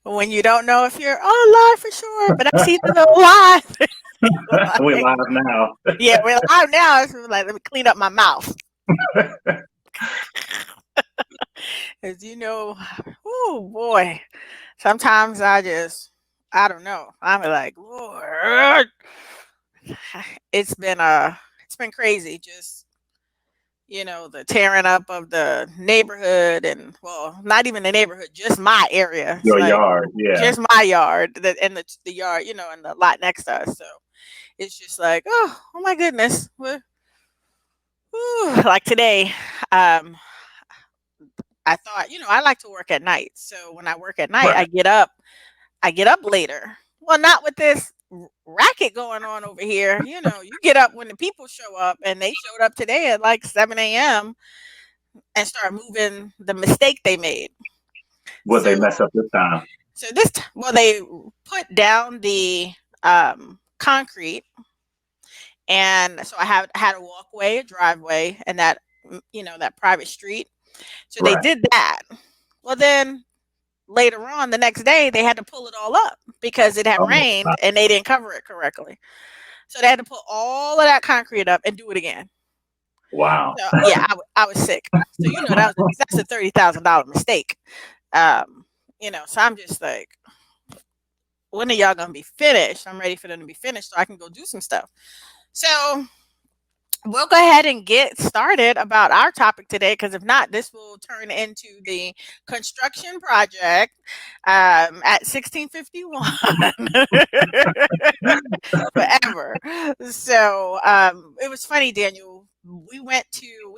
When you don't know if you're live for sure, but I see the little live. We're Like, live now. yeah, we're live now. It's like, let me clean up my mouth. As you know, oh boy, sometimes I don't know. I'm like, Lord, it's been crazy. Just the tearing up of the neighborhood, and well, not even the neighborhood, just my area. It's Your like yard, yeah. just my yard, and the yard, and the lot next to us. So it's just like, oh my goodness. Like today, um, I thought, I like to work at night. So when I work at night, Right. I get up later. Well, not with this racket going on over here. You get up when the people show up, and they showed up today at like 7 a.m. and start moving the mistake they made. What they So, mess up this time. well, they put down the concrete, and so I had a walkway, a driveway, and that private street. So they Right. did that. Well, then later on the next day, they had to pull it all up because it had Oh, rained and they didn't cover it correctly. So they had to put all of that concrete up and do it again. wow. So yeah, I was sick. So that's a $30,000 mistake. Um, so I'm just like, when are y'all gonna be finished? I'm ready for them to be finished so I can go do some stuff. So we'll go ahead and get started about our topic today, because if not, this will turn into the construction project at 1651 forever. So it was funny, Daniel. We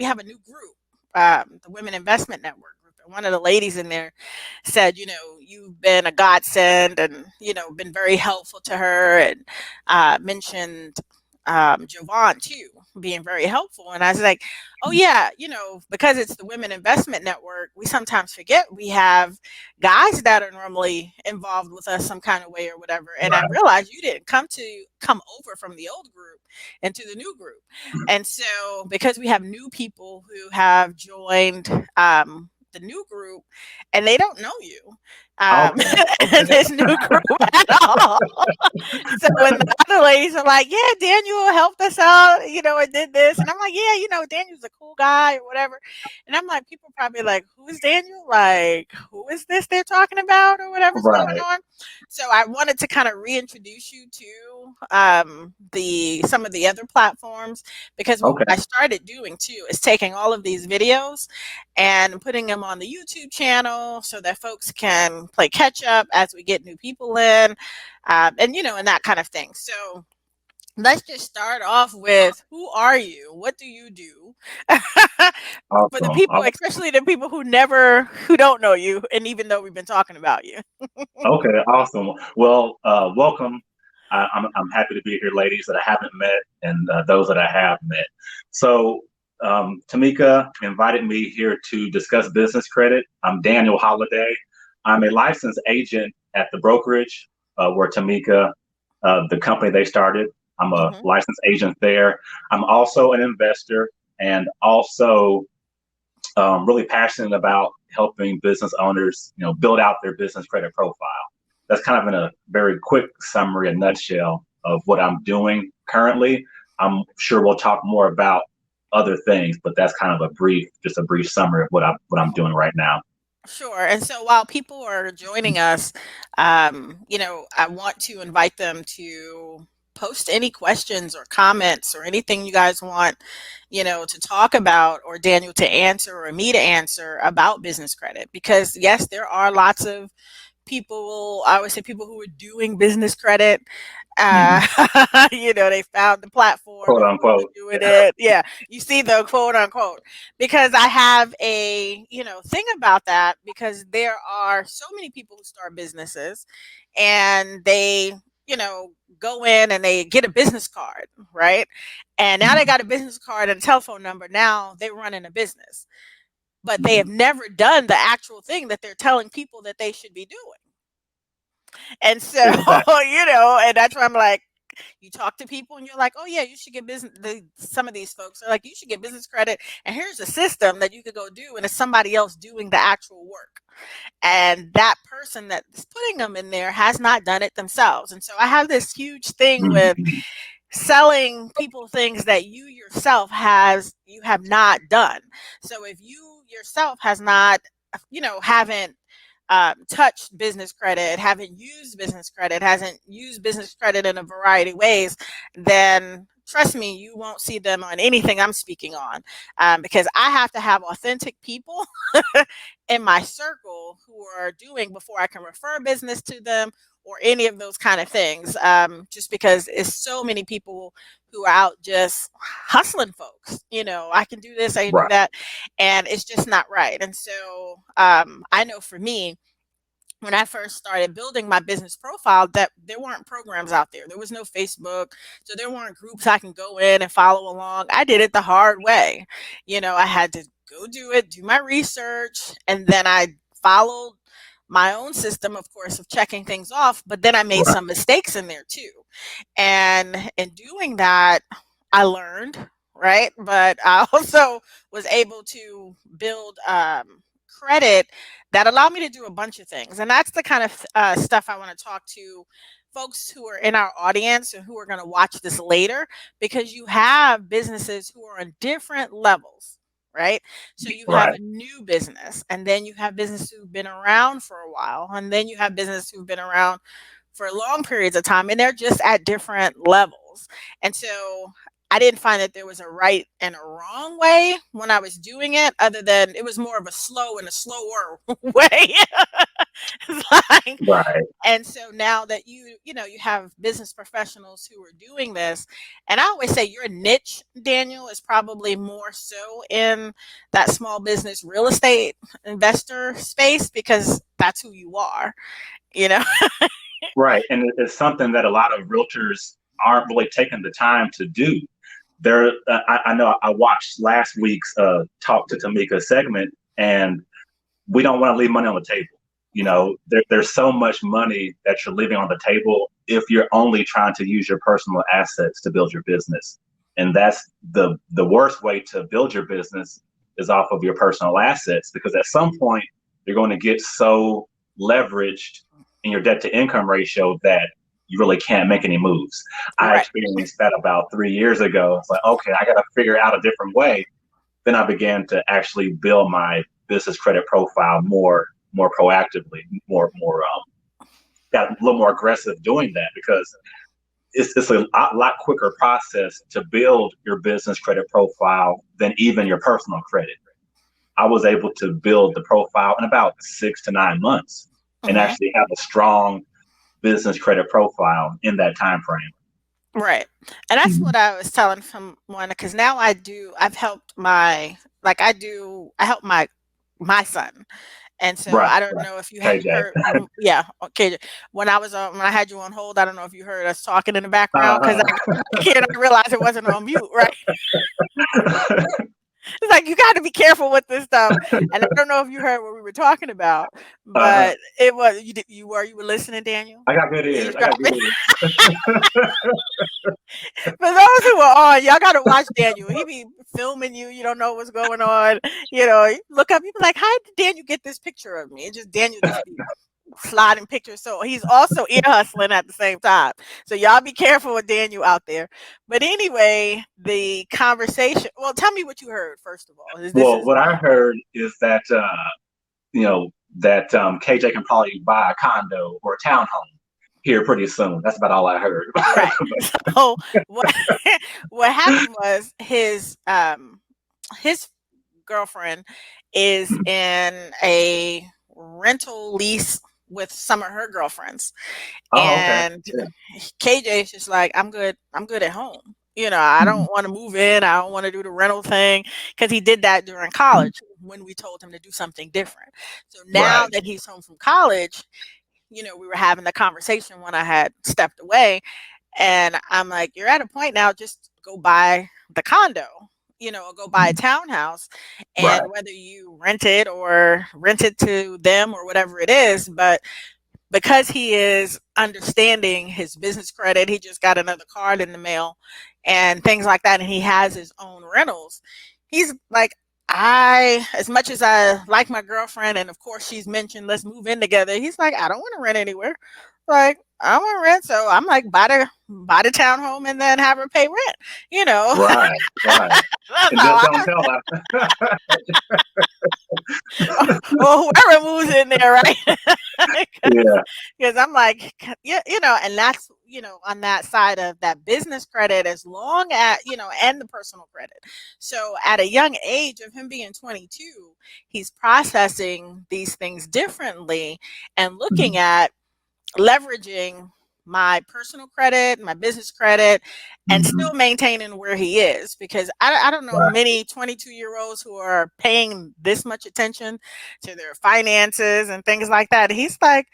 have a new group, the Women Investment Network group. And one of the ladies in there said, you've been a godsend, and, been very helpful to her, and mentioned Jovan too, being very helpful. And I was like, oh yeah, because it's the Women Investment Network, we sometimes forget we have guys that are normally involved with us some kind of way or whatever. And I Right. realized you didn't come over from the old group into the new group. And so because we have new people who have joined the new group, and they don't know you Okay. in Okay. this new group at all. So when the other ladies are like, "Yeah, Daniel helped us out, and did this," and I'm like, "Yeah, Daniel's a cool guy or whatever," and I'm like, people probably like, "Who is Daniel? Like, who is this they're talking about or whatever's going Right. on?" So I wanted to kind of reintroduce you to the some of the other platforms, because what Okay. I started doing too is taking all of these videos and putting them on the YouTube channel so that folks can play catch up as we get new people in, and that kind of thing. So let's just start off with, who are you? What do you do? For the Awesome. people, especially the people who don't know you, and even though we've been talking about you. Okay. Awesome. Well, welcome. I'm happy to be here, ladies that I haven't met, and those that I have met. So, Tameka invited me here to discuss business credit. I'm Daniel Holliday. I'm a licensed agent at the brokerage where Tameka, the company they started. I'm a Hmm. licensed agent there. I'm also an investor, and also really passionate about helping business owners, build out their business credit profile. That's kind of in a very quick summary, a nutshell of what I'm doing currently. I'm sure we'll talk more about other things, but that's kind of just a brief summary of what I'm doing right now. Sure. And so while people are joining us, I want to invite them to post any questions or comments or anything you guys want, to talk about, or Daniel to answer, or me to answer about business credit. Because yes, there are lots of people, I would say people who are doing business credit. Hmm. Uh, they found the platform Quote and folks are unquote. doing it. Yeah, you see the quote unquote. Because I have a, thing about that, because there are so many people who start businesses, and they, you know, go in and they get a business card, right? And now they Hmm. got a business card and a telephone number. Now they're running a business, but they have Hmm. never done the actual thing that they're telling people that they should be doing. And so, Exactly. and that's why I'm like, you talk to people and you're like, oh yeah, you should get business. Some of these folks are like, you should get business credit, and here's a system that you could go do, and it's somebody else doing the actual work, and that person that's putting them in there has not done it themselves. And so I have this huge thing with Mhm. selling people things that you have not done. So if you yourself has not, haven't touched business credit, haven't used business credit, hasn't used business credit in a variety of ways, then trust me, you won't see them on anything I'm speaking on, because I have to have authentic people in my circle who are doing before I can refer business to them or any of those kind of things. Just because it's so many people who are out just hustling folks. I can do this, I can do Right, that, and it's just not right. And so I know for me, when I first started building my business profile, that there weren't programs out there. There was no Facebook, so there weren't groups I can go in and follow along. I did it the hard way. I had to go do it, do my research, and then I followed my own system, of course, of checking things off, but then I made right, some mistakes in there too. And in doing that, I learned, right? But I also was able to build credit that allowed me to do a bunch of things. And that's the kind of stuff I want to talk to folks who are in our audience and who are going to watch this later, because you have businesses who are on different levels. Right. So you have right, a new business, and then you have businesses who've been around for a while, and then you have businesses who've been around for long periods of time, and they're just at different levels. And so I didn't find that there was a right and a wrong way when I was doing it, other than it was more of a slow and a slower way. Like, right, and so now that you have business professionals who are doing this, and I always say your niche, Daniel, is probably more so in that small business real estate investor space, because that's who you are, you know. right. And it's something that a lot of realtors aren't really taking the time to do. I know I watched last week's Talk to Tameka segment, and we don't want to leave money on the table. There's so much money that you're leaving on the table if you're only trying to use your personal assets to build your business. And that's the worst way to build your business, is off of your personal assets, because at some point you're going to get so leveraged in your debt to income ratio that you really can't make any moves. I Right. experienced that about 3 years ago. It's like, okay, I got to figure out a different way. Then I began to actually build my business credit profile more proactively, more got a little more aggressive doing that, because it's a lot quicker process to build your business credit profile than even your personal credit. I was able to build the profile in about 6 to 9 months and Hmm. actually have a strong business credit profile in that time frame. Right. And that's Mhm. what I was telling someone, because now I've helped I help my son. And so Right, I don't right. know if you KJ. heard, yeah, okay. When I had you on hold, I don't know if you heard us talking in the background, because I Uh, got back here and I realized it wasn't on mute, right? It's like you got to be careful with this stuff. And I don't know if you heard what we were talking about, uh, but it was you were listening, Daniel? I got good ears. I got good Eavesdropping. ears. For those who are on, y'all gotta watch Daniel. He be filming you. You don't know what's going on. You look up. You be like, "How did Daniel get this picture of me?" It's just Daniel just be sliding pictures. So he's also ear hustling at the same time. So y'all be careful with Daniel out there. But anyway, the conversation. Well, tell me what you heard first of all. This Well, is what I heard is that you know that KJ can probably buy a condo or a townhome here pretty soon. That's about all I heard. right. So what what happened was his girlfriend is in a rental lease with some of her girlfriends, Oh, okay. and Yeah. KJ is just like, I'm good at home. I don't Mhm. want to move in. I don't want to do the rental thing, because he did that during college when we told him to do something different. So now Right. that he's home from college, we were having the conversation when I had stepped away, and I'm like, you're at a point now, just go buy the condo, or go buy a Mhm. townhouse. And Right. whether you rent it or rent it to them or whatever it is, but because he is understanding his business credit, he just got another card in the mail and things like that, and he has his own rentals. He's like, as much as I like my girlfriend, and of course she's mentioned let's move in together, he's like, I don't want to rent anywhere. Like, I don't want to rent, so I'm like, buy the townhome and then have her pay rent. You know, Right, right. that's And how just I don't tell that. or whoever moves in there, right? Yeah. Because I'm like, yeah, and that's on that side of that business credit, as long as and the personal credit. So at a young age of him being 22, he's processing these things differently and looking Mhm. at leveraging my personal credit, my business credit, and Mhm. still maintaining where he is. Because I don't know Right. many 22-year-olds who are paying this much attention to their finances and things like that. He's like,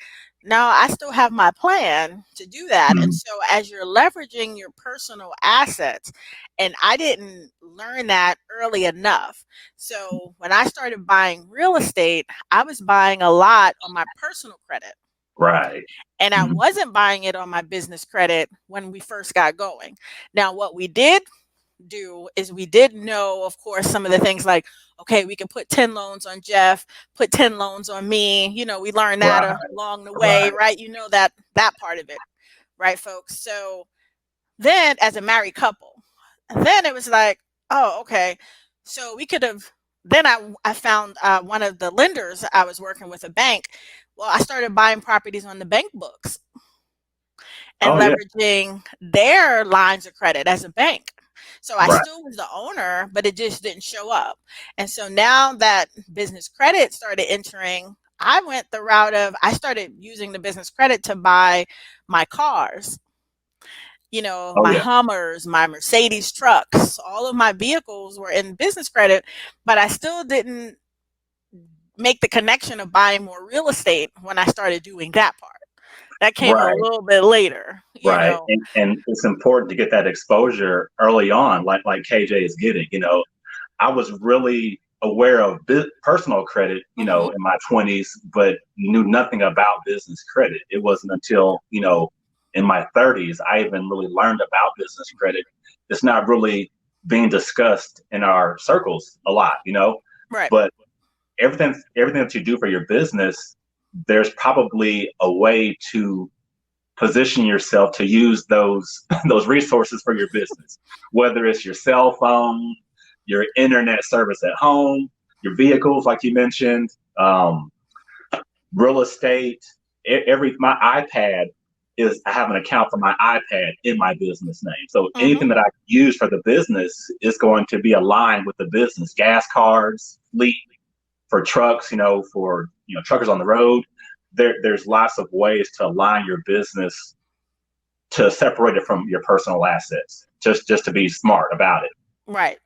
no, I still have my plan to do that. And Mhm. so as you're leveraging your personal assets, and I didn't learn that early enough. So when I started buying real estate, I was buying a lot on my personal credit, Right. and I Mhm. wasn't buying it on my business credit when we first got going. Now, what we did do is we did know, of course, some of the things like, okay, we can put 10 loans on Jeff, put 10 loans on me. We learned that Right. along the way, Right. right? That part of it, right, folks? So then, as a married couple, then it was like, oh, okay. So we could have. Then I found one of the lenders I was working with, a bank. Well, I started buying properties on the bank books and Oh yeah. leveraging their lines of credit as a bank. So I Right. still was the owner, but it just didn't show up. And so now that business credit started entering, I went the route of I started using the business credit to buy my cars, Oh my yeah. Hummers, my Mercedes trucks, all of my vehicles were in business credit, but I still didn't make the connection of buying more real estate when I started doing that part. That came a Right. little bit later, Right. And it's important to get that exposure early on, like KJ is getting. I was really aware of personal credit, Mhm. in my 20s, but knew nothing about business credit. It wasn't until, in my 30s, I even really learned about business credit. It's not really being discussed in our circles a lot, Right. but everything that you do for your business, there's probably a way to position yourself to use those those resources for your business, whether it's your cell phone, your internet service at home, your vehicles, like you mentioned, real estate. Every my iPad is I have an account for my iPad in my business name. So Mhm. anything that I use for the business is going to be aligned with the business. Gas cards, fleet for trucks, for truckers on the road. There's lots of ways to align your business to separate it from your personal assets. Just to be smart about it. Right.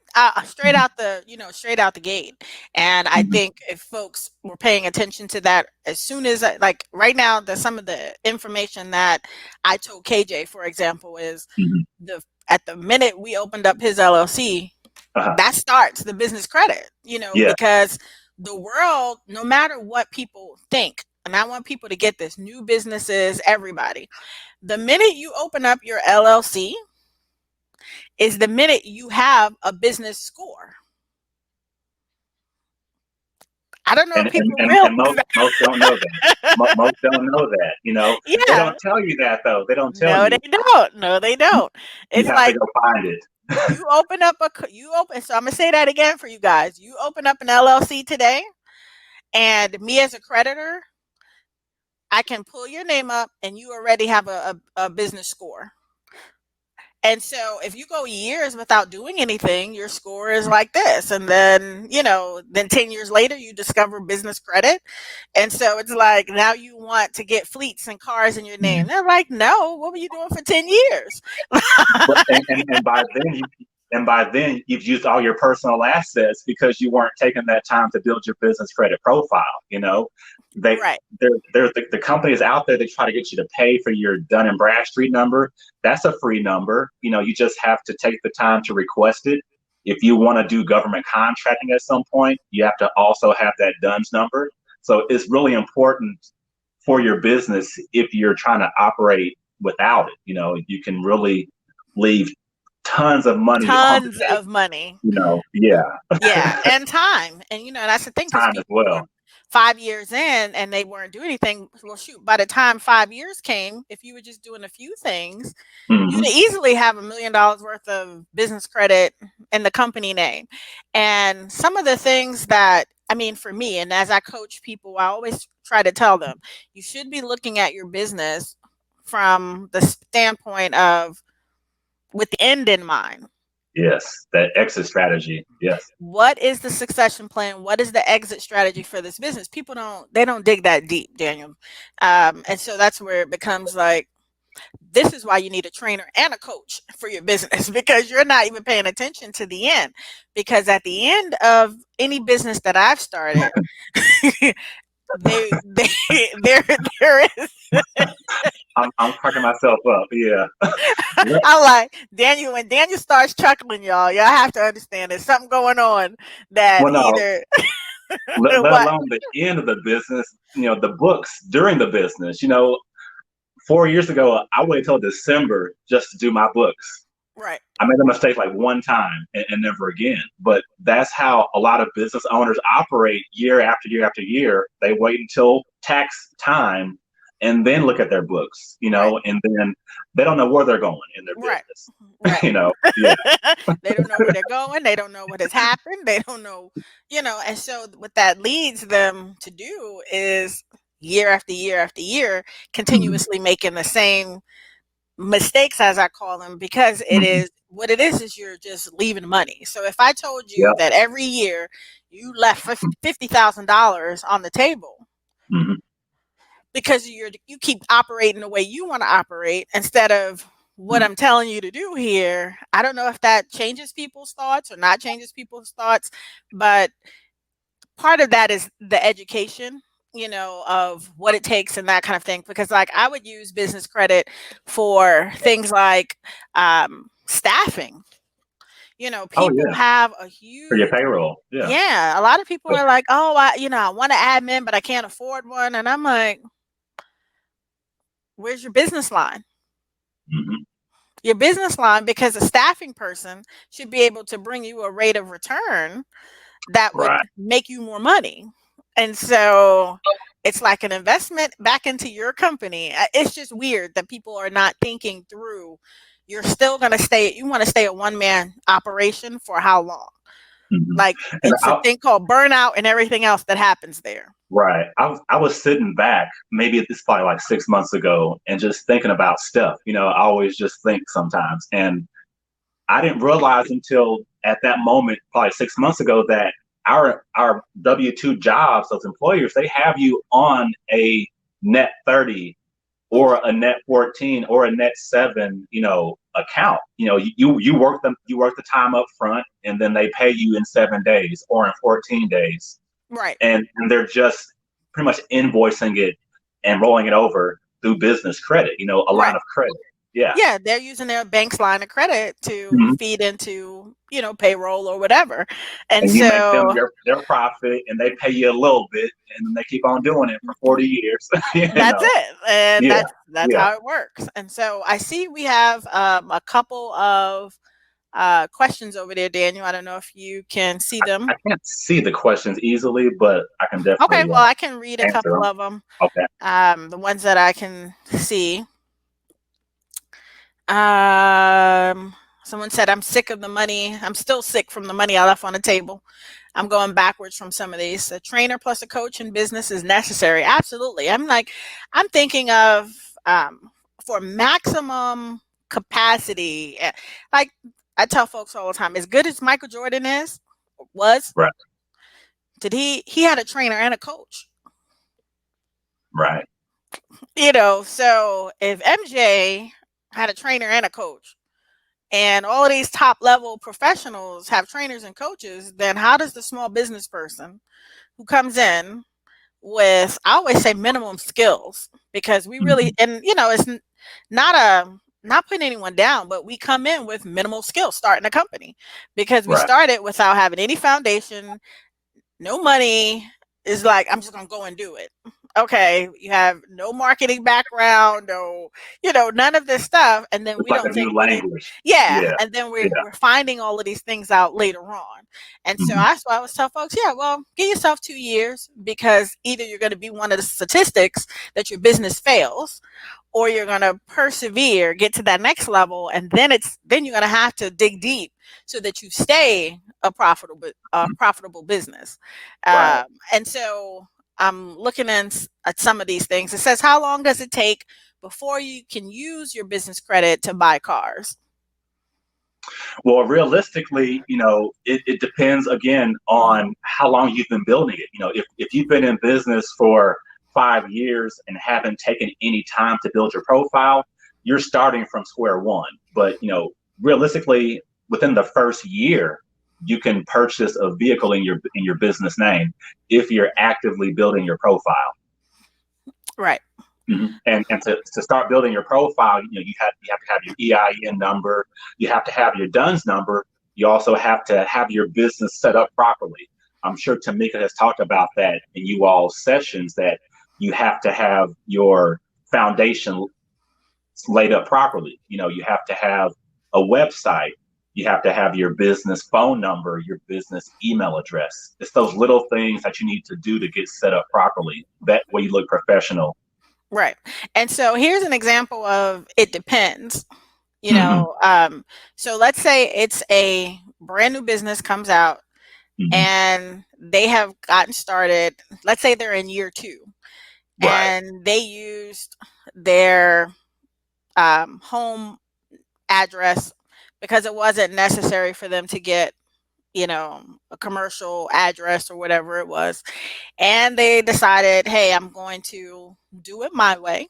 Straight out the gate. And I Mhm. think if folks were paying attention to that as soon as, like right now, some of the information that I told KJ, for example, is Mhm. at the minute we opened up his LLC, Uh-huh. that starts the business credit, Yeah. because the world, no matter what people think, and I want people to get this, new businesses, everybody, the minute you open up your LLC is the minute you have a business score. I don't know And if and, people and, realize and most don't know that. that. Most don't know that. They Yeah. don't tell you that though. They don't tell No, they you. don't. No, they don't. You It's have to like go find it. you open up you open. So I'm gonna say that again for you guys. You open up an LLC today, and me as a creditor, I can pull your name up, and you already have a business score. And so if you go years without doing anything, your score is like this. And then 10 years later, you discover business credit. And so it's like now you want to get fleets and cars in your name. Mhm. They're like, no, what were you doing for 10 years? But and by then you've used all your personal assets because you weren't taking that time to build your business credit profile. They Right. there's the companies out there that try to get you to pay for your Dun and Bradstreet number. That's a free number. You just have to take the time to request it. If you want to do government contracting at some point, you have to also have that DUNS number. So it's really important for your business if you're trying to operate without it. You can really leave tons of money on the Tons table. of money. Yeah, Yeah, and time. And that's the thing, because time as people were well. 5 years in and they weren't doing anything. Well, shoot, by the time 5 years came, if you were just doing a few things, you'd Hmm. easily have $1 million worth of business credit in the company name. And some of the things that, I mean, for me, and as I coach people, I always try to tell them, you should be looking at your business from the standpoint of with the end in mind. Yes, that exit strategy. Yes. What is the succession plan? What is the exit strategy for this business? People don't dig that deep, Daniel. And so that's where it becomes like, this is why you need a trainer and a coach for your business, because you're not even paying attention to the end. Because at the end of any business that I've started, they there is. I'm cracking myself up. Yeah. I'm like, Daniel, when Daniel starts chuckling, y'all have to understand there's something going on that Well, no, either let what. alone the end of the business, the books during the business. 4 years ago, I waited till December just to do my books. Right. I made a mistake like one time and never again. But that's how a lot of business owners operate year after year after year. They wait until tax time and then look at their books, Right. and then they don't know where they're going in their Right. business. Right. Yeah. They don't know where they're going. They don't know what has happened. They don't know, and so what that leads them to do is year after year after year, Hmm. continuously making the same mistakes, as I call them, because it Hmm. is what it is you're just leaving money. So if I told Yeah. you that every year you left $50,000 on the table Hmm. because you keep operating the way you want to operate instead of what I'm telling you to do here. I don't know if that changes people's thoughts or not changes people's thoughts, but part of that is the education, of what it takes and that kind of thing. Because like I would use business credit for things like staffing. Oh People yeah, have a for your huge. payroll. Yeah. Yeah, a lot of people are like, oh, I want an admin, but I can't afford one. And I'm like, where's your business line? Hmm. Your business line, because a staffing person should be able to bring you a rate of return that would Right. make you more money. And so it's like an investment back into your company. It's just weird that people are not thinking through. You're still going to you want to stay a one man operation for how long? Hmm. Like, And it's a thing called burnout and everything else that happens there. right. I was sitting back, maybe this probably like 6 months ago, and just thinking about stuff. I always just think sometimes, and I didn't realize until at that moment, probably 6 months ago, that our W-2 jobs, those employers, they have you on a net 30 or Hmm. a net 14 or a net 7, account. You work the time up front, and then they pay you in 7 days or in 14 days, Right. and they're just pretty much invoicing it and rolling it over through business credit. A line Right. of credit. Yeah. Yeah, they're using their bank's line of credit to Mhm. feed into, payroll or whatever. And And you make them so their profit, and they pay you a little bit, and then they keep on doing it for 40 years. you that's know. it. And Yeah. that's Yeah. how it works. And so I see we have a couple of questions over there, Daniel. I don't know if you can see them. I can't see the questions easily, but I can Okay, definitely well, I can read a answer couple them. of them. Okay. The ones that I can see. Um, Someone said, I'm sick of the money. I'm still sick from the money I left on the table. I'm going backwards from some of these. A trainer plus a coach in business is necessary. Absolutely. I'm thinking of for maximum capacity. Like I tell folks all the time, as good as Michael Jordan was, Right. he had a trainer and a coach. Right. So if MJ had a trainer and a coach, and all of these top level professionals have trainers and coaches, then how does the small business person who comes in with, I always say, minimum skills, because we really, Hmm. and it's not putting anyone down, but we come in with minimal skills starting a company because we Right. started without having any foundation, no money. Is like, I'm just gonna go and do it. Okay, you have no marketing background, no, none of this stuff, and then It's we like a don't new think we need. language. Yeah, Yeah. and then Yeah. we're finding all of these things out later on. And so Hmm. that's why I always tell folks, yeah, well, give yourself 2 years, because either you're going to be one of the statistics that your business fails, or you're going to persevere, get to that next level, and then you're going to have to dig deep so that you stay a profitable business. Right. And so I'm looking at some of these things. It says, how long does it take before you can use your business credit to buy cars? Well, realistically, it depends again on how long you've been building it. If you've been in business for 5 years and haven't taken any time to build your profile, you're starting from square one. But, realistically, within the first year, you can purchase a vehicle in your business name if you're actively building your profile. Right. And to start building your profile, you have to have your EIN number, you have to have your DUNS number, you also have to have your business set up properly. I'm sure Tameka has talked about that in you all sessions, that you have to have your foundation laid up properly. You have to have a website, you have to have your business phone number, your business email address. It's those little things that you need to do to get set up properly. That way you look professional. Right. And so here's an example of it depends. You Hmm. know, so let's say it's a brand new business comes out Hmm. and they have gotten started. Let's say they're in year two Right. and they used their home address because it wasn't necessary for them to get, a commercial address or whatever it was. And they decided, hey, I'm going to do it my way,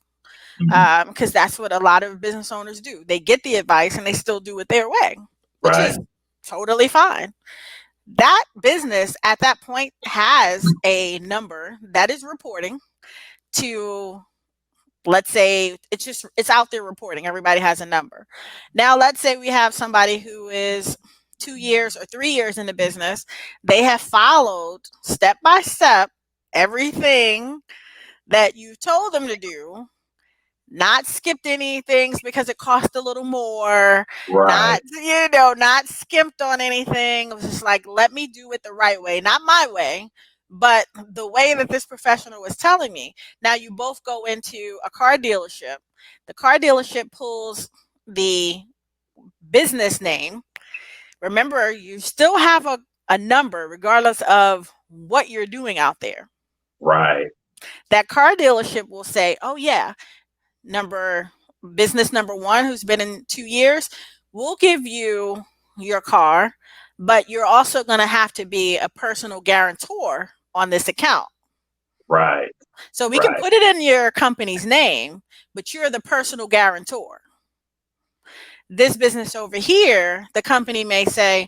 Hmm. because that's what a lot of business owners do. They get the advice and they still do it their way, which Right. is totally fine. That business at that point has a number that is reporting to, let's say, it's out there reporting. Everybody has a number. Now let's say we have somebody who is 2 years or 3 years in the business. They have followed step by step everything that you told them to do, not skipped any things because it cost a little more, Right. not skimped on anything. It was just like, let me do it the right way, not my way, but the way that this professional was telling me. Now you both go into a car dealership. The car dealership pulls the business name. Remember, you still have a number regardless of what you're doing out there. Right. That car dealership will say, oh yeah, number business number one, who's been in 2 years, we'll give you your car, but you're also going to have to be a personal guarantor on this account. Right. So we can Right. put it in your company's name, but you're the personal guarantor. This business over here, the company may say,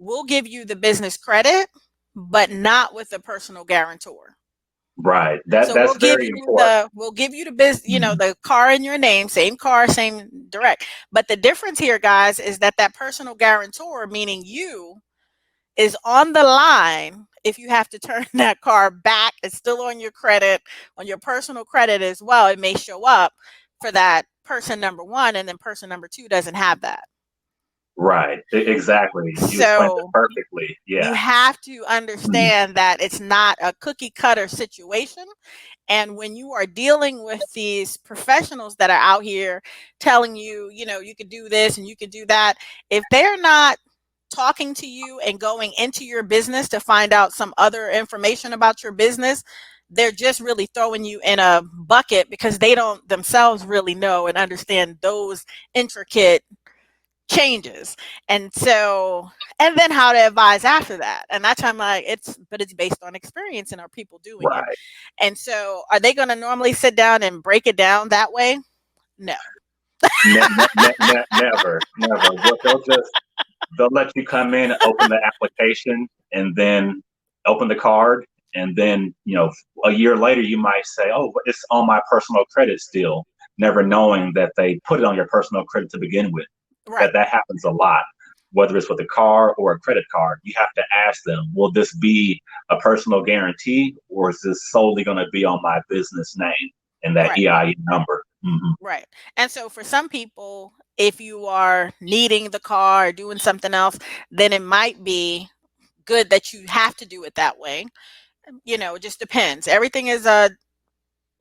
we'll give you the business credit, but not with the personal guarantor. Right. That So that's very important. we'll give you the business, Mhm. the car in your name, same car, same direct. But the difference here, guys, is that personal guarantor, meaning you, is on the line. If you have to turn that car back, it's still on your credit, on your personal credit as well. It may show up for that person number one, and then person number two doesn't have that. Right. Exactly. You explained it So perfectly. you Yeah. have to Mhm. understand that it's not a cookie cutter situation. And when you are dealing with these professionals that are out here telling you, you could do this and you could do that, if they're not talking to you and going into your business to find out some other information about your business, they're just really throwing you in a bucket because they don't themselves really know and understand those intricate changes. And so, and then how to advise after that. And that's how I'm like, it's based on experience and are people doing it. Right. And so, are they going to normally sit down and break it down that way? No. Never. Never. They'll let you come in, open the application, and then open the card, and then a year later you might say, "Oh, but it's on my personal credit still," never knowing that they put it on your personal credit to begin with. Right. That happens a lot. whether it's with a car or a credit card, you have to ask them, will this be a personal guarantee, or is this solely going to be on my business name and that Right. EIN number? Hmm. Right. And so for some people, if you are needing the car or doing something else, then it might be good that you have to do it that way. It just depends. Everything is a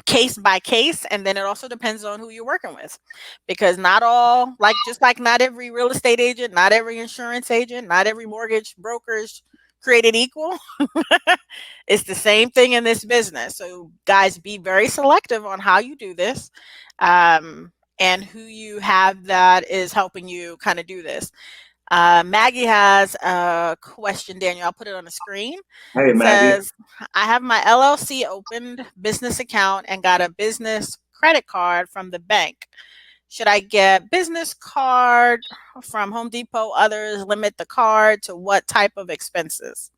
case by case, and then it also depends on who you're working with, because not all, like, just like not every real estate agent, not every insurance agent, not every mortgage broker is created equal. It's the same thing in this business. So guys, be very selective on how you do this, and who you have that is helping you kind of do this. Maggie has a question, Daniel. I'll put it on the screen. Hey, Maggie. Says, I have my LLC opened business account and got a business credit card from the bank. Should I get business card from Home Depot? Others limit the card to what type of expenses?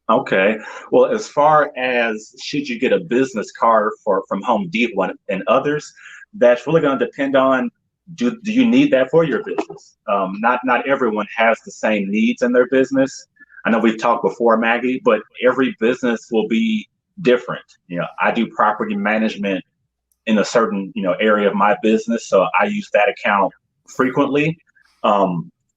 Okay. Well, as far as should you get a business card from Home Depot and others, that's really going to depend on do you need that for your business? Not everyone has the same needs in their business. I know we've talked before, Maggie, but every business will be different. I do property management in a certain area of my business, so I use that account frequently.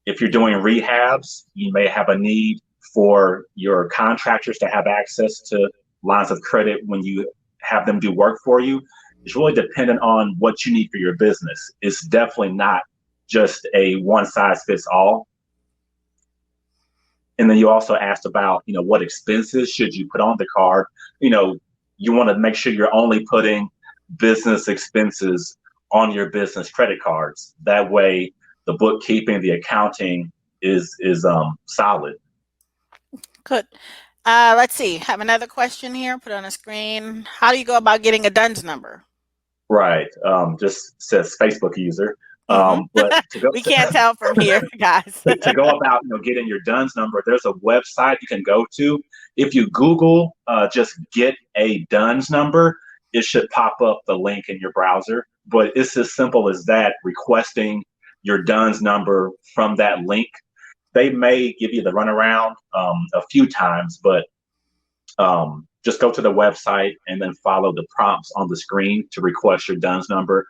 If you're doing rehabs, you may have a need for your contractors to have access to lines of credit when you have them do work for you. It's really dependent on what you need for your business. It's definitely not just a one size fits all. And then you also asked about, what expenses should you put on the card? You want to make sure you're only putting business expenses on your business credit cards. That way, the bookkeeping, the accounting is solid. Good. Let's see. Have another question here. Put it on the screen. How do you go about getting a DUNS number? Right. Just says Facebook user. Hmm. But to go We can't tell from here, guys. to go about getting your DUNS number, there's a website you can go to. If you Google just get a DUNS number, it should pop up the link in your browser. But it's as simple as that, requesting your DUNS number from that link. They may give you the runaround a few times, but just go to the website and then follow the prompts on the screen to request your DUNS number.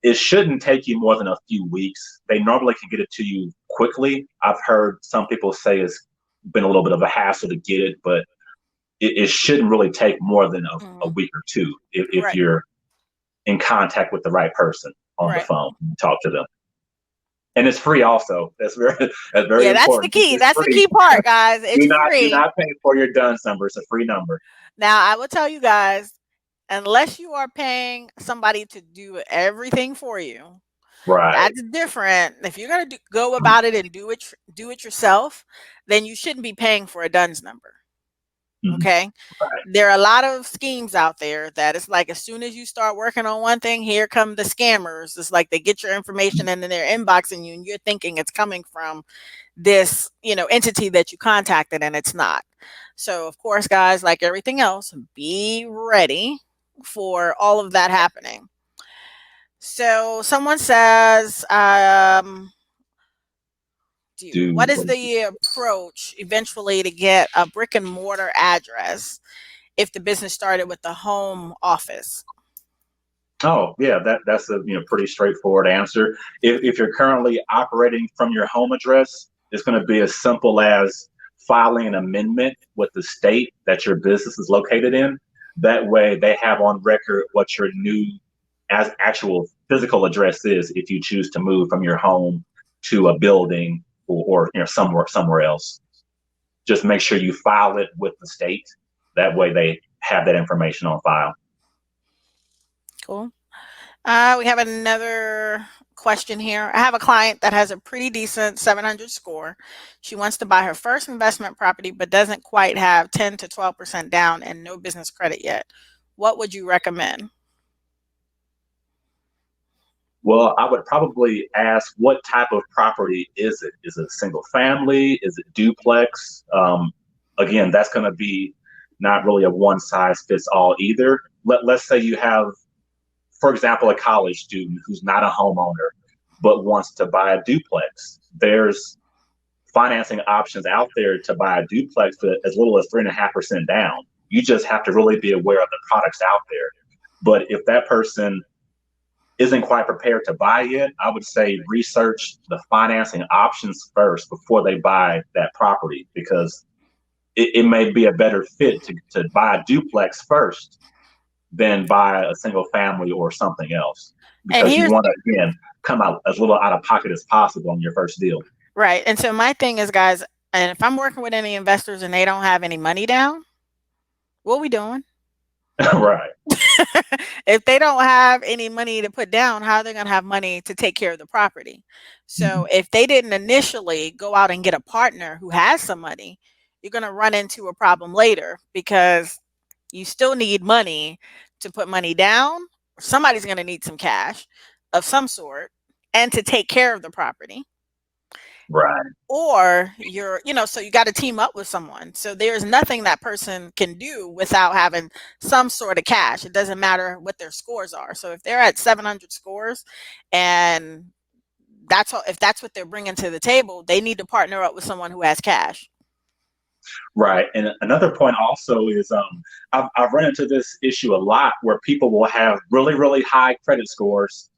It shouldn't take you more than a few weeks. They normally can get it to you quickly. I've heard some people say it's been a little bit of a hassle to get it, but it shouldn't really take more than a Hmm. week or two if Right. you're in contact with the right person on the Right. phone and talk to them. And it's free also. That's very Yeah, that's the important. key. It's That's the free. key part, guys. Do It's free. not pay for your DUNS number. It's a free number. Now, I will tell you guys, unless you are paying somebody to do everything for you, Right. that's different. If you're gonna go about it and do it yourself, then you shouldn't be paying for a DUNS number. Mhm. Okay, Right. there are a lot of schemes out there that it's like as soon as you start working on one thing, here come the scammers. It's like they get your information and then they're inboxing you, and you're thinking it's coming from this entity that you contacted, and it's not. So of course, guys, like everything else, be ready for all of that happening. So someone says, what is Do the approach eventually to get a brick and mortar address if the business started with the home office? Oh, yeah, that's a pretty straightforward answer. If you're currently operating from your home address, it's going to be as simple as filing an amendment with the state that your business is located in. That way, they have on record what your new as actual physical address is if you choose to move from your home to a building or somewhere else. Just make sure you file it with the state. That way, they have that information on file. Cool. We have another question here. I have a client that has a pretty decent 700 score. She wants to buy her first investment property, but doesn't quite have 10 to 12% down and no business credit yet. What would you recommend? Well, I would probably ask what type of property is it? Is it single family? Is it duplex? Again, that's going to be not really a one size fits all either. Let's say you have, for example, a college student who's not a homeowner but wants to buy a duplex. There's financing options out there to buy a duplex for as little as 3.5% down. You just have to really be aware of the products out there. But if that person isn't quite prepared to buy yet, I would say research the financing options first before they buy that property, because it may be a better fit to buy a duplex first than buy a single family or something else, And because you here's want to, again, come out as little out of pocket as possible on your first deal. right. And so my thing is, guys, and if I'm working with any investors and they don't have any money down, what we doing? Right. If they don't have any money to put down, how are they going to have money to take care of the property? Mhm. So if they didn't initially go out and get a partner who has some money, you're going to run into a problem later because you still need money to put money down. Somebody's going to need some cash of some sort and to take care of the property. Right. Or so you got to team up with someone. So there's nothing that person can do without having some sort of cash. It doesn't matter what their scores are. So if they're at 700 scores and if that's what they're bringing to the table, they need to partner up with someone who has cash. Right. And another point also is I've run into this issue a lot where people will have really, really high credit scores,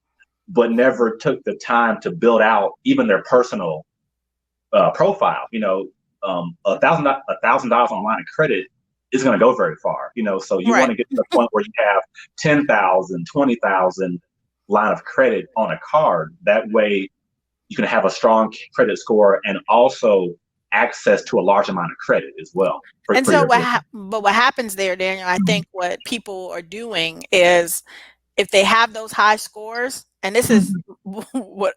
but never took the time to build out even their personal profile. $1,000 on a line of credit isn't going to go very far. So you want Right. to get to the point where you have 10,000, 20,000 line of credit on a card. That way, you can have a strong credit score and also access to a large amount of credit as well And for so your business. what happens there, Daniel, I think what people are doing is if they have those high scores, and this is Mhm. what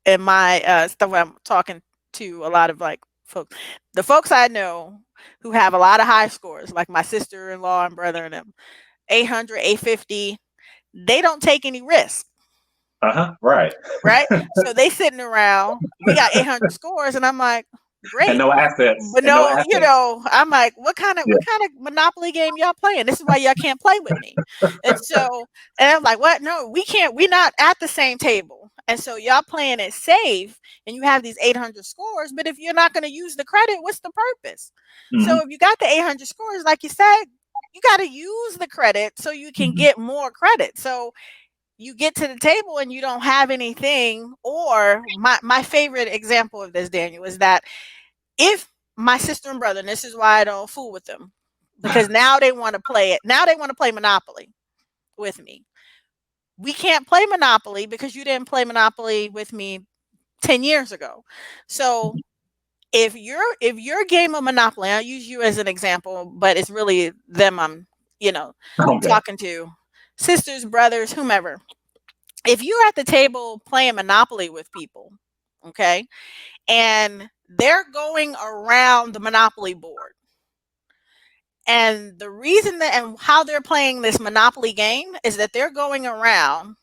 in my stuff when I'm talking to a lot of like folks, the folks I know who have a lot of high scores, like my sister-in-law and brother and them, 800, 850, they don't take any risk, Uh-huh. Right. right? So they sitting around, we got 800 scores, and I'm like, And great. no assets. But And no no, assets. I'm like, Yeah. what kind of monopoly game y'all playing? This is why y'all can't play with me. And so, and I'm like, what? No, we can't. We're not at the same table. And so y'all playing it safe, and you have these 800 scores. But if you're not going to use the credit, what's the purpose? So Hmm. if you got the 800 scores, like you said, you got to use the credit so you can Hmm. get more credit. So you get to the table and you don't have anything. Or my favorite example of this, Daniel, is that if my sister and brother, and this is why I don't fool with them, because now they want to play it. Now they want to play Monopoly with me. We can't play Monopoly because you didn't play Monopoly with me 10 years ago. So if your game of Monopoly, I'll use you as an example, but it's really them I'm, you know, Okay. talking to, sisters, brothers, whomever. If you're at the table playing Monopoly with people, okay, and they're going around the Monopoly board. And the reason that and how they're playing this Monopoly game is that they're going around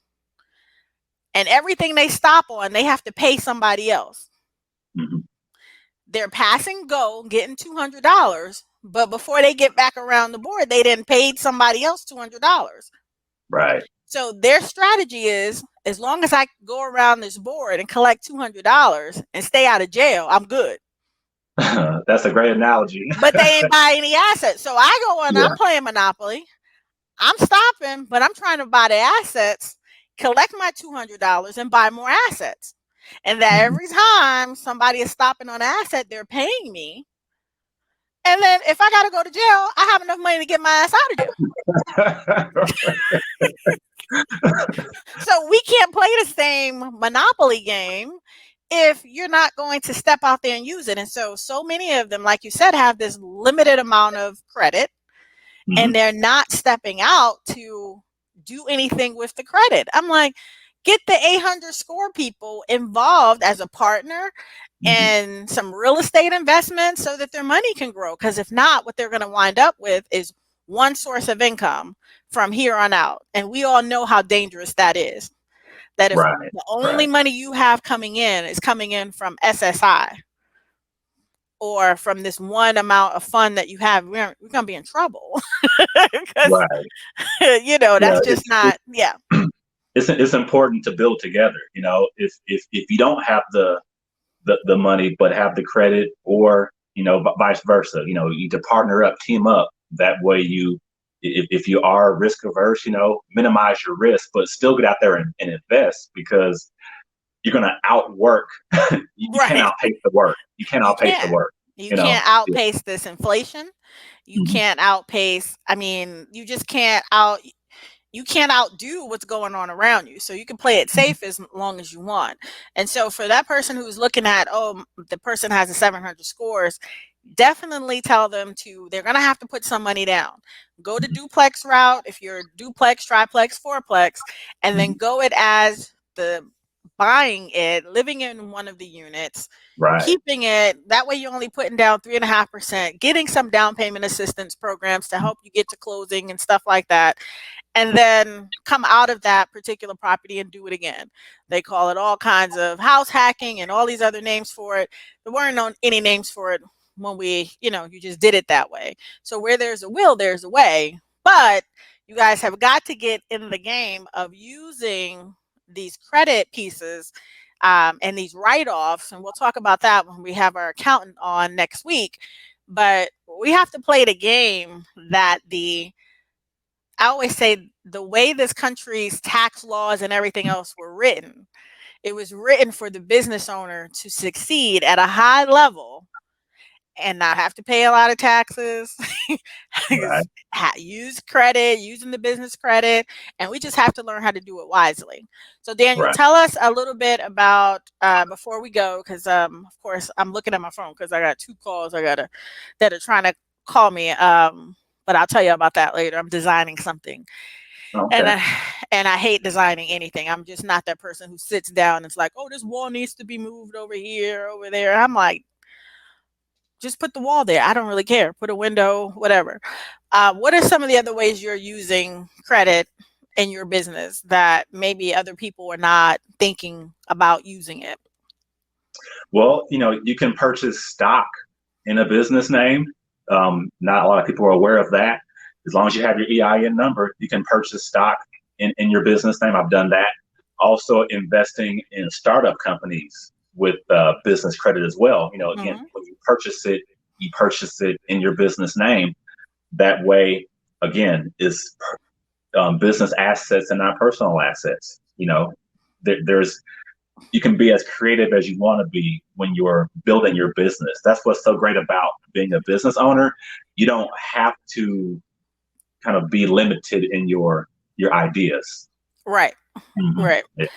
and everything they stop on, they have to pay somebody else. Hmm. They're passing go, getting $200, but before they get back around the board, they didn't paid somebody else $200. Right. So their strategy is as long as I go around this board and collect $200 and stay out of jail, I'm good. That's a great analogy. But they ain't buy any assets. So I go in, I'm Yeah. playing Monopoly. I'm stopping, but I'm trying to buy the assets, collect my $200 and buy more assets. And that Hmm. every time somebody is stopping on an asset, they're paying me. And then if I got to go to jail, I have enough money to get my ass out of jail. So we can't play the same Monopoly game if you're not going to step out there and use it. And so many of them, like you said, have this limited amount of credit Hmm. and they're not stepping out to do anything with the credit. I'm like, get the 800 score people involved as a partner Hmm. and some real estate investments so that their money can grow. Because if not, what they're going to wind up with is one source of income from here on out. And we all know how dangerous that is. That if Right. the only Right. money you have coming in is coming in from SSI or from this one amount of fund that you have, we're going to be in trouble. Because Right. Yeah. that's just not, yeah. It's important to build together. If you don't have the money, but have the credit, or vice versa. You to partner up, team up. That way, if you are risk averse, minimize your risk, but still get out there and invest, because you're going to outwork. You can't Right. outpace the work. You can't You outpace the can't. work. You You know. can't Yeah. outpace this inflation. You Mhm. can't outpace, I mean, you just you can't outdo what's going on around you. So you can play it Mhm. safe as long as you want. And so for that person who's looking at, oh, the person has a 700 scores, definitely tell them they're going to have to put some money down. Go the Mhm. duplex route if you're duplex, triplex, fourplex, and then Mhm. go it as the buying it, living in one of the units, Right. keeping it. That way you're only putting down 3.5%, getting some down payment assistance programs to help you get to closing and stuff like that, and then come out of that particular property and do it again. They call it all kinds of house hacking and all these other names for it. There weren't any names for it when you just did it that way. So where there's a will, there's a way. But you guys have got to get in the game of using these credit pieces, and these write offs. And we'll talk about that when we have our accountant on next week. But we have to play the game that I always say the way this country's tax laws and everything else were written, it was written for the business owner to succeed at a high level and not have to pay a lot of taxes. Right. Use credit, using the business credit, and we just have to learn how to do it wisely. So, Daniel, Right. tell us a little bit about before we go, because of course I'm looking at my phone because I got two calls that are trying to call me. But I'll tell you about that later. I'm designing something, and Okay. I hate designing anything. I'm just not that person who sits down and it's like, oh, this wall needs to be moved over here, over there. I'm like, just put the wall there. I don't really care. Put a window, whatever. What are some of the other ways you're using credit in your business that maybe other people are not thinking about using it? Well, you can purchase stock in a business name. Not a lot of people are aware of that. As long as you have your EIN number, you can purchase stock in your business name. I've done that. Also, investing in startup companies with business credit as well. Again, Hmm. when you purchase it in your business name. That way, again, is business assets and not personal assets. There's you can be as creative as you want to be when you're building your business. That's what's so great about being a business owner. You don't have to kind of be limited in your ideas. Right, Hmm. right. Yeah.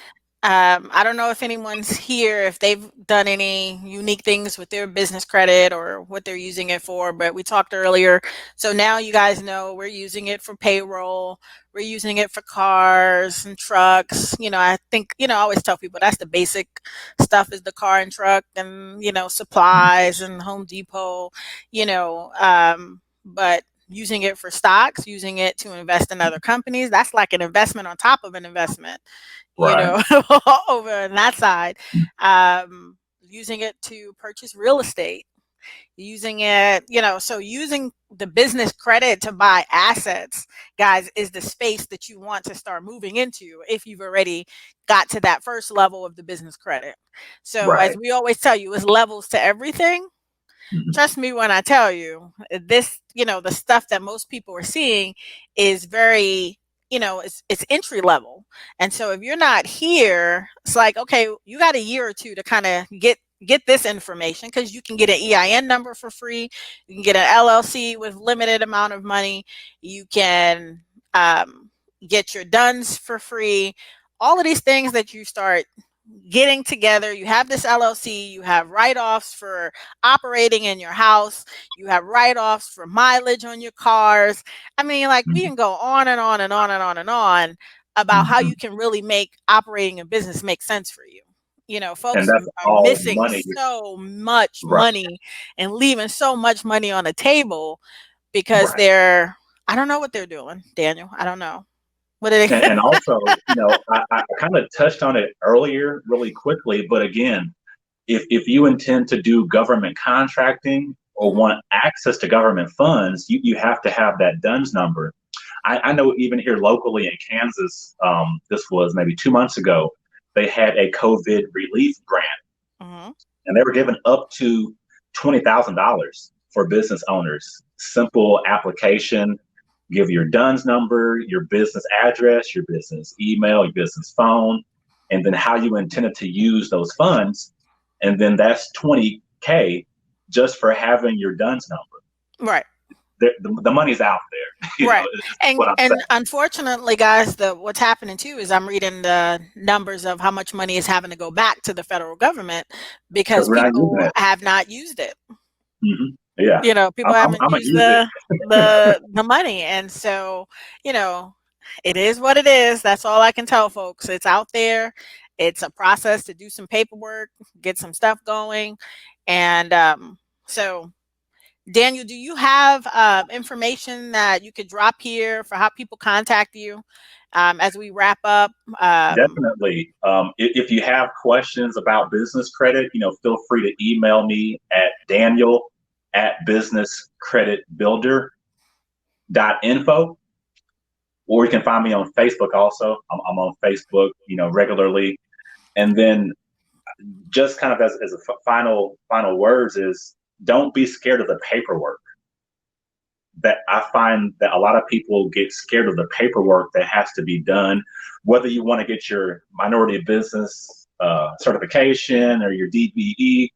I don't know if anyone's here, if they've done any unique things with their business credit or what they're using it for, but we talked earlier. So now you guys know we're using it for payroll. We're using it for cars and trucks. I think, I always tell people that's the basic stuff is the car and truck and, supplies and Home Depot, but using it for stocks, using it to invest in other companies, that's like an investment on top of an investment, you Right. know, over on that side. Using it to purchase real estate, using it, so using the business credit to buy assets, guys, is the space that you want to start moving into if you've already got to that first level of the business credit. So, as Right. we always tell you, it's levels to everything. Hmm. Trust me when I tell you this, the stuff that most people are seeing is very, it's entry level. And so if you're not here, it's like, okay, you got a year or two to kind of get this information because you can get an EIN number for free. You can get an LLC with limited amount of money. You can get your DUNS for free. All of these things that you start getting together. You have this LLC, you have write offs for operating in your house, you have write offs for mileage on your cars. I mean, like we can go on and on and on and on and on about how Hmm. you can really make operating a business make sense for you. And Folks that's are all missing money. so much Right. money and leaving so much money on the table because Right. I don't know what they're doing, Daniel. I don't know. What are they? And also, I kind of touched on it earlier really quickly, but again, if you intend to do government contracting or Hmm. want access to government funds, you have to have that DUNS number. I know even here locally in Kansas, this was maybe 2 months ago, they had a COVID relief grant. Hmm. and they were giving up to $20,000 for business owners. Simple application, give your DUNS number, your business address, your business email, your business phone, and then how you intended to use those funds. And then that's 20K just for having your DUNS number. Right. The money's out there, Right. is And what I'm and saying. unfortunately, guys, the what's happening too is I'm reading the numbers of how much money is having to go back to the federal government Because because we're not using people it. have not used it. Yeah, People haven't I'm gonna used use it. the money, and so, you know, it is what it is. That's all I can tell folks. It's out there. It's a process to do some paperwork, get some stuff going, and so Daniel, do you have information that you could drop here for how people contact you as we wrap up? Um, Definitely. If you have questions about business credit, feel free to email me at daniel@businesscreditbuilder.info, or you can find me on Facebook also. I'm on Facebook, regularly. And then just kind of as a final words is, don't be scared of the paperwork. That I find that a lot of people get scared of the paperwork that has to be done, whether you want to get your minority business certification or your DBE.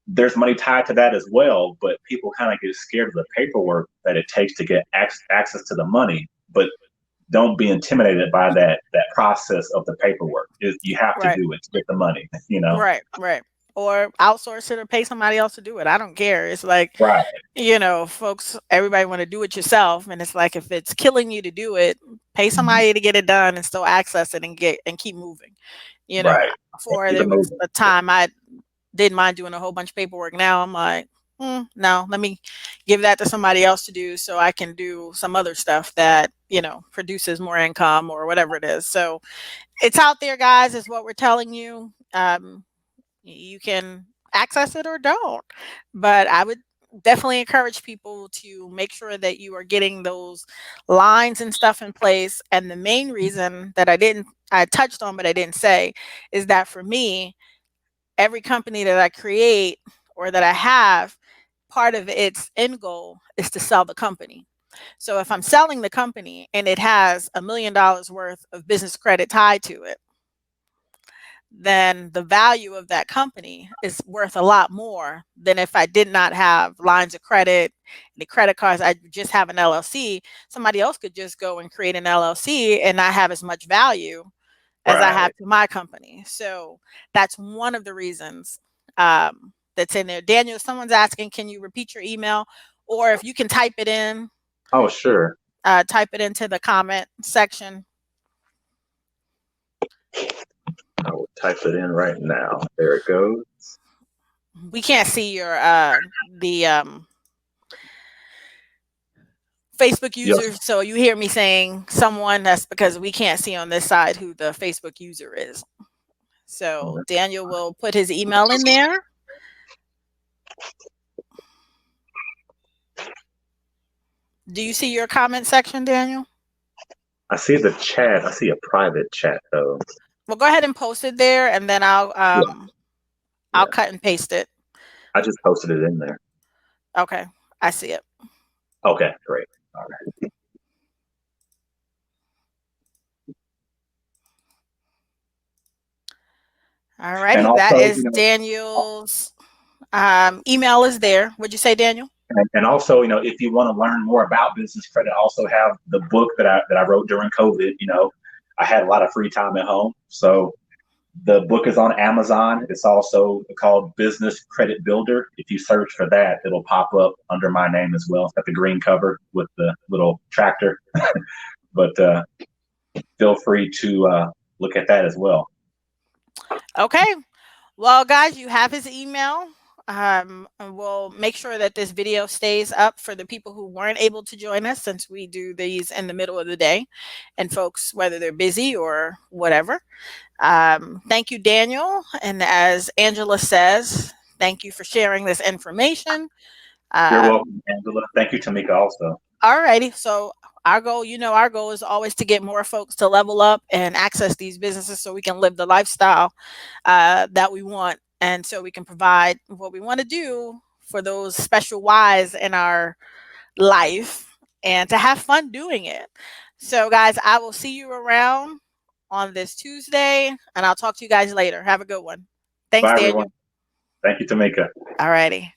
There's money tied to that as well, but people kind of get scared of the paperwork that it takes to get access to the money. But don't be intimidated by that process of the paperwork. You have to right. do it to get the money. Right, right. Or outsource it or pay somebody else to do it. I don't care. It's like, Right. folks, everybody want to do it yourself. And it's like if it's killing you to do it, pay Mhm. somebody to get it done and still access it and keep moving. Right. And Before keep it there was moving. a time I didn't mind doing a whole bunch of paperwork. Now I'm like, no, let me give that to somebody else to do so I can do some other stuff that, produces more income or whatever it is. So it's out there, guys, is what we're telling you. You can access it or don't. But I would definitely encourage people to make sure that you are getting those lines and stuff in place. And the main reason that I touched on, but I didn't say, is that for me, every company that I create or that I have, part of its end goal is to sell the company. So if I'm selling the company and it has $1 million worth of business credit tied to it, then the value of that company is worth a lot more than if I did not have lines of credit, the credit cards. I just have an LLC. Somebody else could just go and create an LLC and not have as much value as I have Right. to my company. So that's one of the reasons that's in there. Daniel, if someone's asking, can you repeat your email? Or if you can Oh, sure. type it into the comment section. I will type it in right now. There it goes. We can't see your the Facebook Yes. user. So you hear me saying someone, that's because we can't see on this side who the Facebook user is. So Daniel will put his email in there. Do you see your comment section, Daniel? I see the chat. I see a private chat though. Well, go ahead and post it there, and then Yeah. I'll Yeah. cut and paste it. I just posted it in there. Okay, I see it. Okay, great. All right. All And righty, that also, is Daniel's email is there. What'd you say, Daniel? and also, if you want to learn more about business credit, I also have the book that I wrote during COVID. I had a lot of free time at home, so the book is on Amazon. It's also called Business Credit Builder. If you search for that, it'll pop up under my name as well. It's got the green cover with the little tractor. But feel free to look at that as well. Okay. Well, guys, you have his email. And we'll make sure that this video stays up for the people who weren't able to join us since we do these in the middle of the day and folks, whether they're busy or whatever. Thank you, Daniel. And as Angela says, thank you for sharing this information. You're Um, welcome, Angela. Thank you, Tameka, also. all righty. So our goal is always to get more folks to level up and access these businesses so we can live the lifestyle that we want And so we can provide what we want to do for those special whys in our life and to have fun doing it. So, guys, I will see you around on this Tuesday, and I'll talk to you guys later. Have a good one. Thanks, Bye, everyone. Daniel. Thank you, Tameka. All righty.